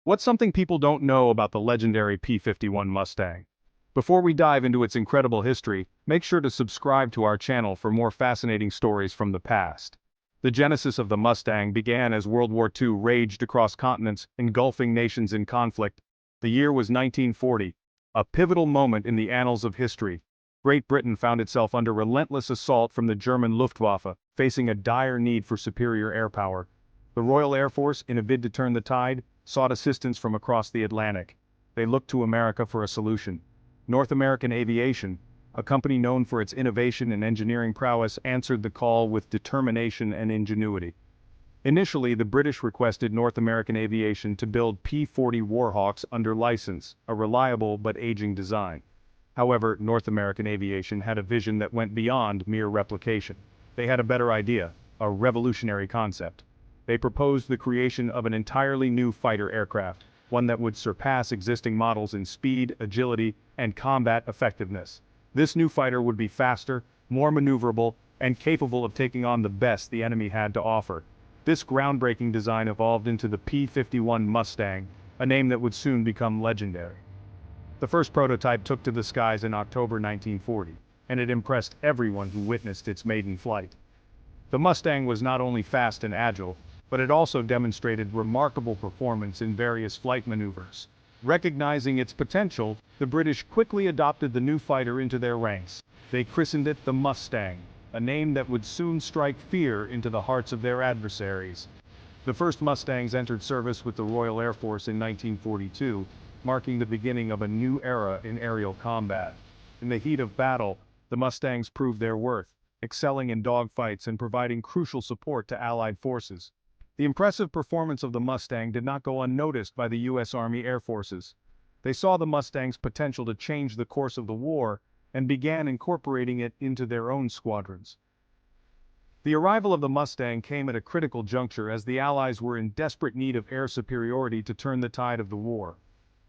What's something people don't know about the legendary P-51 Mustang? Before we dive into its incredible history, make sure to subscribe to our channel for more fascinating stories from the past. The genesis of the Mustang began as World War II raged across continents, engulfing nations in conflict. The year was 1940, a pivotal moment in the annals of history. Great Britain found itself under relentless assault from the German Luftwaffe, facing a dire need for superior air power. The Royal Air Force, in a bid to turn the tide, sought assistance from across the Atlantic. They looked to America for a solution. North American Aviation, a company known for its innovation and engineering prowess, answered the call with determination and ingenuity. Initially, the British requested North American Aviation to build P-40 Warhawks under license, a reliable but aging design. However, North American Aviation had a vision that went beyond mere replication. They had a better idea, a revolutionary concept. They proposed the creation of an entirely new fighter aircraft, one that would surpass existing models in speed, agility, and combat effectiveness. This new fighter would be faster, more maneuverable, and capable of taking on the best the enemy had to offer. This groundbreaking design evolved into the P-51 Mustang, a name that would soon become legendary. The first prototype took to the skies in October 1940, and it impressed everyone who witnessed its maiden flight. The Mustang was not only fast and agile, but it also demonstrated remarkable performance in various flight maneuvers. Recognizing its potential, the British quickly adopted the new fighter into their ranks. They christened it the Mustang, a name that would soon strike fear into the hearts of their adversaries. The first Mustangs entered service with the Royal Air Force in 1942, marking the beginning of a new era in aerial combat. In the heat of battle, the Mustangs proved their worth, excelling in dogfights and providing crucial support to Allied forces. The impressive performance of the Mustang did not go unnoticed by the U.S. Army Air Forces. They saw the Mustang's potential to change the course of the war and began incorporating it into their own squadrons. The arrival of the Mustang came at a critical juncture as the Allies were in desperate need of air superiority to turn the tide of the war.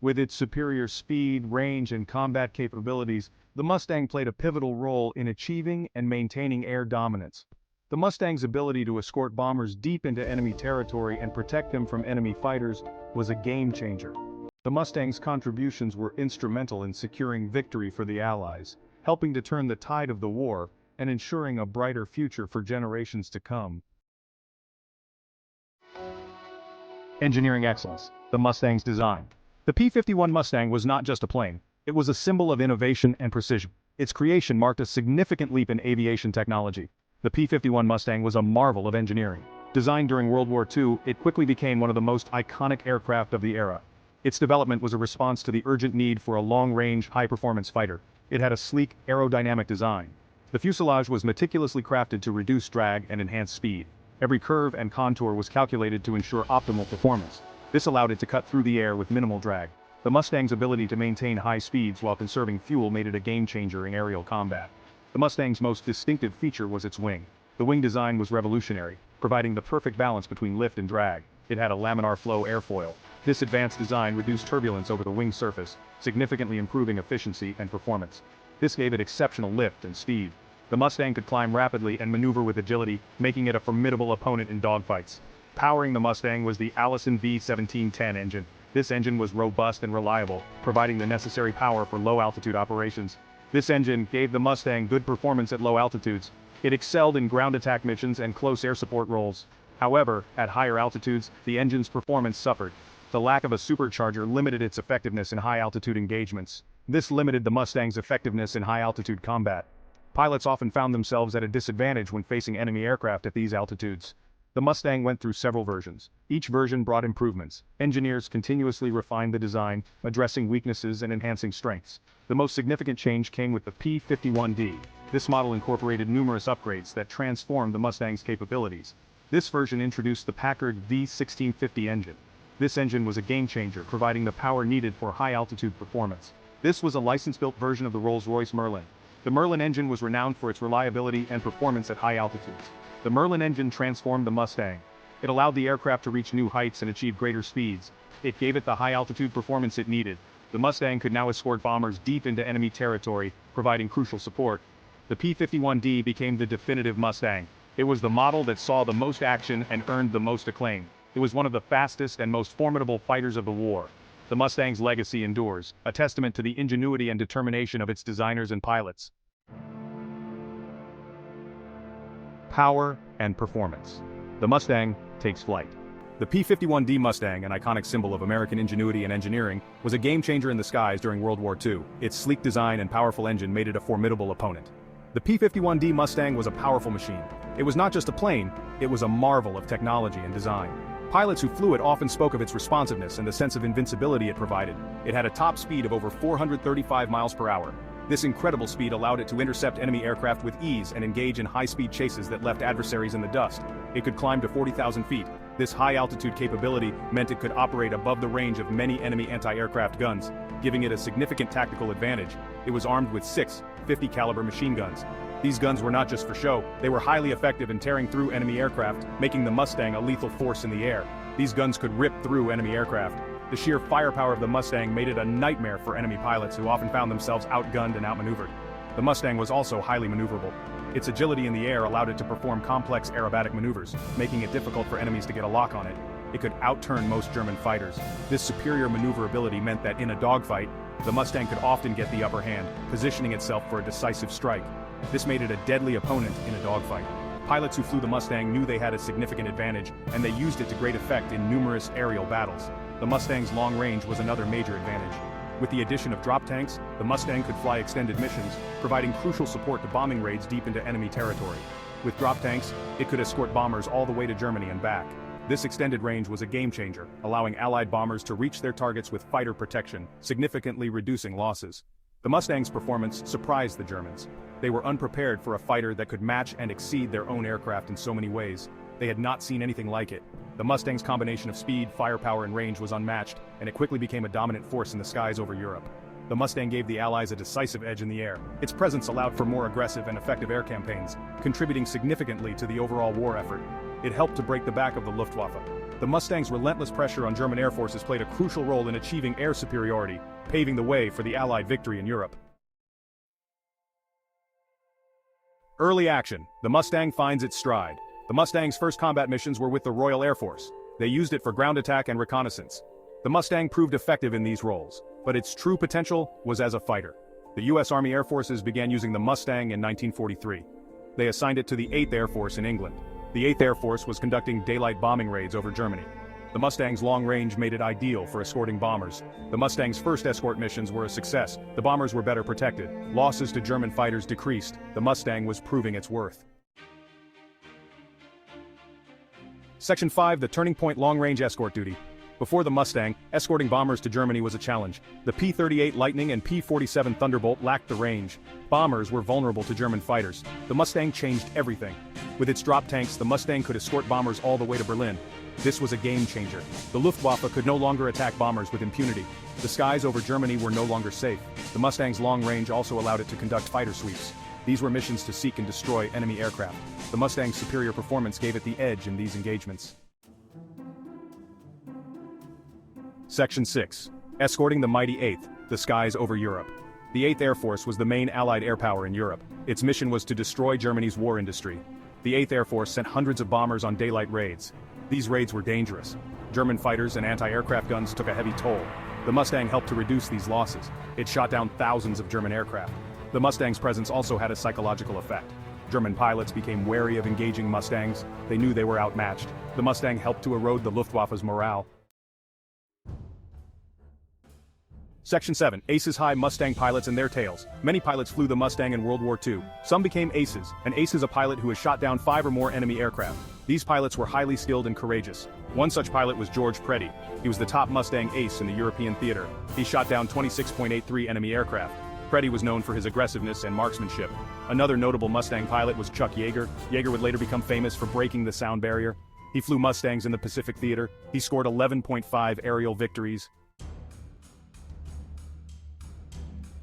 With its superior speed, range, and combat capabilities, the Mustang played a pivotal role in achieving and maintaining air dominance. The Mustang's ability to escort bombers deep into enemy territory and protect them from enemy fighters was a game-changer. The Mustang's contributions were instrumental in securing victory for the Allies, helping to turn the tide of the war and ensuring a brighter future for generations to come. Engineering excellence, the Mustang's design. The P-51 Mustang was not just a plane, it was a symbol of innovation and precision. Its creation marked a significant leap in aviation technology. The P-51 Mustang was a marvel of engineering. Designed during World War II, it quickly became one of the most iconic aircraft of the era. Its development was a response to the urgent need for a long-range, high-performance fighter. It had a sleek, aerodynamic design. The fuselage was meticulously crafted to reduce drag and enhance speed. Every curve and contour was calculated to ensure optimal performance. This allowed it to cut through the air with minimal drag. The Mustang's ability to maintain high speeds while conserving fuel made it a game-changer in aerial combat. The Mustang's most distinctive feature was its wing. The wing design was revolutionary, providing the perfect balance between lift and drag. It had a laminar flow airfoil. This advanced design reduced turbulence over the wing surface, significantly improving efficiency and performance. This gave it exceptional lift and speed. The Mustang could climb rapidly and maneuver with agility, making it a formidable opponent in dogfights. Powering the Mustang was the Allison V-1610 engine. This engine was robust and reliable, providing the necessary power for low-altitude operations. This engine gave the Mustang good performance at low altitudes. It excelled in ground attack missions and close air support roles. However, at higher altitudes, the engine's performance suffered. The lack of a supercharger limited its effectiveness in high-altitude engagements. This limited the Mustang's effectiveness in high-altitude combat. Pilots often found themselves at a disadvantage when facing enemy aircraft at these altitudes. The Mustang went through several versions. Each version brought improvements. Engineers continuously refined the design, addressing weaknesses and enhancing strengths. The most significant change came with the P-51D. This model incorporated numerous upgrades that transformed the Mustang's capabilities. This version introduced the Packard V-1650 engine. This engine was a game-changer, providing the power needed for high-altitude performance. This was a license-built version of the Rolls-Royce Merlin. The Merlin engine was renowned for its reliability and performance at high altitudes. The Merlin engine transformed the Mustang. It allowed the aircraft to reach new heights and achieve greater speeds. It gave it the high-altitude performance it needed. The Mustang could now escort bombers deep into enemy territory, providing crucial support. The P-51D became the definitive Mustang. It was the model that saw the most action and earned the most acclaim. It was one of the fastest and most formidable fighters of the war. The Mustang's legacy endures, a testament to the ingenuity and determination of its designers and pilots. Power and performance. The Mustang takes flight. The P-51D Mustang, an iconic symbol of American ingenuity and engineering, was a game-changer in the skies during World War II. Its sleek design and powerful engine made it a formidable opponent. The P-51D Mustang was a powerful machine. It was not just a plane, it was a marvel of technology and design. Pilots who flew it often spoke of its responsiveness and the sense of invincibility it provided. It had a top speed of over 435 miles per hour. This incredible speed allowed it to intercept enemy aircraft with ease and engage in high-speed chases that left adversaries in the dust. It could climb to 40,000 feet. This high-altitude capability meant it could operate above the range of many enemy anti-aircraft guns, giving it a significant tactical advantage. It was armed with 6 .50-caliber machine guns. These guns were not just for show, they were highly effective in tearing through enemy aircraft, making the Mustang a lethal force in the air. These guns could rip through enemy aircraft. The sheer firepower of the Mustang made it a nightmare for enemy pilots who often found themselves outgunned and outmaneuvered. The Mustang was also highly maneuverable. Its agility in the air allowed it to perform complex aerobatic maneuvers, making it difficult for enemies to get a lock on it. It could outturn most German fighters. This superior maneuverability meant that in a dogfight, the Mustang could often get the upper hand, positioning itself for a decisive strike. This made it a deadly opponent in a dogfight. Pilots who flew the Mustang knew they had a significant advantage, and they used it to great effect in numerous aerial battles. The Mustang's long range was another major advantage. With the addition of drop tanks, the Mustang could fly extended missions, providing crucial support to bombing raids deep into enemy territory. With drop tanks, it could escort bombers all the way to Germany and back. This extended range was a game-changer, allowing Allied bombers to reach their targets with fighter protection, significantly reducing losses. The Mustang's performance surprised the Germans. They were unprepared for a fighter that could match and exceed their own aircraft in so many ways. They had not seen anything like it. The Mustang's combination of speed, firepower, and range was unmatched, and it quickly became a dominant force in the skies over Europe. The Mustang gave the Allies a decisive edge in the air. Its presence allowed for more aggressive and effective air campaigns, contributing significantly to the overall war effort. It helped to break the back of the Luftwaffe. The Mustang's relentless pressure on German air forces played a crucial role in achieving air superiority, paving the way for the Allied victory in Europe. Early action. The Mustang finds its stride. The Mustang's first combat missions were with the Royal Air Force. They used it for ground attack and reconnaissance. The Mustang proved effective in these roles, but its true potential was as a fighter. The U.S. Army Air Forces began using the Mustang in 1943. They assigned it to the 8th Air Force in England. The 8th Air Force was conducting daylight bombing raids over Germany. The Mustang's long range made it ideal for escorting bombers. The Mustang's first escort missions were a success. The bombers were better protected. Losses to German fighters decreased. The Mustang was proving its worth. Section 5. The Turning Point Long-Range Escort Duty. Before the Mustang, escorting bombers to Germany was a challenge. The P-38 Lightning and P-47 Thunderbolt lacked the range. Bombers were vulnerable to German fighters. The Mustang changed everything. With its drop tanks, the Mustang could escort bombers all the way to Berlin. This was a game-changer. The Luftwaffe could no longer attack bombers with impunity. The skies over Germany were no longer safe. The Mustang's long range also allowed it to conduct fighter sweeps. These were missions to seek and destroy enemy aircraft. The Mustang's superior performance gave it the edge in these engagements. Section 6. Escorting the mighty 8th, the skies over Europe. The 8th Air Force was the main Allied air power in Europe. Its mission was to destroy Germany's war industry. The 8th Air Force sent hundreds of bombers on daylight raids. These raids were dangerous. German fighters and anti-aircraft guns took a heavy toll. The Mustang helped to reduce these losses. It shot down thousands of German aircraft. The Mustang's presence also had a psychological effect. German pilots became wary of engaging Mustangs. They knew they were outmatched. The Mustang helped to erode the Luftwaffe's morale. Section 7. Aces. High Mustang pilots and their tales. Many pilots flew the Mustang in World War II. Some became aces. An ace is a pilot who has shot down 5 or more enemy aircraft. These pilots were highly skilled and courageous. One such pilot was George Preddy. He was the top Mustang ace in the European theater. He shot down 26.83 enemy aircraft. Preddy was known for his aggressiveness and marksmanship. Another notable Mustang pilot was Chuck Yeager. Yeager would later become famous for breaking the sound barrier. He flew Mustangs in the Pacific Theater. He scored 11.5 aerial victories.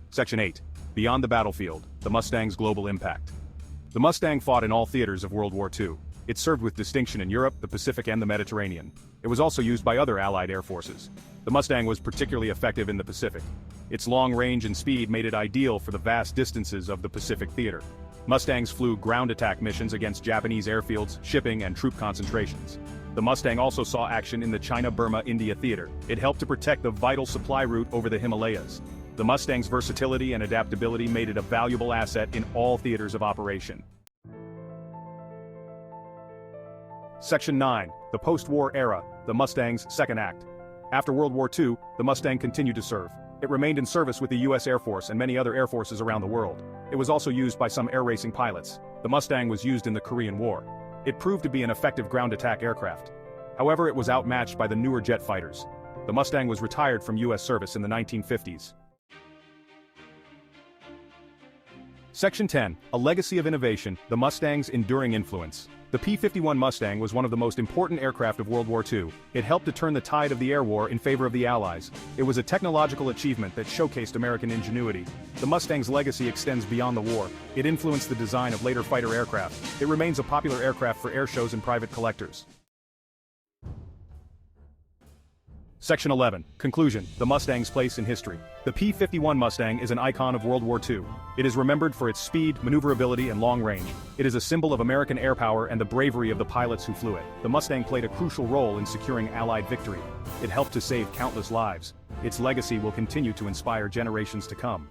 Section 8. Beyond the battlefield, the Mustang's global impact. The Mustang fought in all theaters of World War II. It served with distinction in Europe, the Pacific, and the Mediterranean. It was also used by other Allied air forces. The Mustang was particularly effective in the Pacific. Its long range and speed made it ideal for the vast distances of the Pacific theater. Mustangs flew ground attack missions against Japanese airfields, shipping, and troop concentrations. The Mustang also saw action in the China-Burma-India theater. It helped to protect the vital supply route over the Himalayas. The Mustang's versatility and adaptability made it a valuable asset in all theaters of operation. Section 9. The post-war era, the Mustang's second act. After World War II, the Mustang continued to serve. It remained in service with the U.S. Air Force and many other air forces around the world. It was also used by some air racing pilots. The Mustang was used in the Korean War. It proved to be an effective ground attack aircraft. However, it was outmatched by the newer jet fighters. The Mustang was retired from U.S. service in the 1950s. Section 10. A legacy of innovation, the Mustang's enduring influence. The P-51 Mustang was one of the most important aircraft of World War II. It helped to turn the tide of the air war in favor of the Allies. It was a technological achievement that showcased American ingenuity. The Mustang's legacy extends beyond the war. It influenced the design of later fighter aircraft. It remains a popular aircraft for air shows and private collectors. Section 11. Conclusion. The Mustang's place in history. The P-51 Mustang is an icon of World War II. It is remembered for its speed, maneuverability, and long range. It is a symbol of American air power and the bravery of the pilots who flew it. The Mustang played a crucial role in securing Allied victory. It helped to save countless lives. Its legacy will continue to inspire generations to come.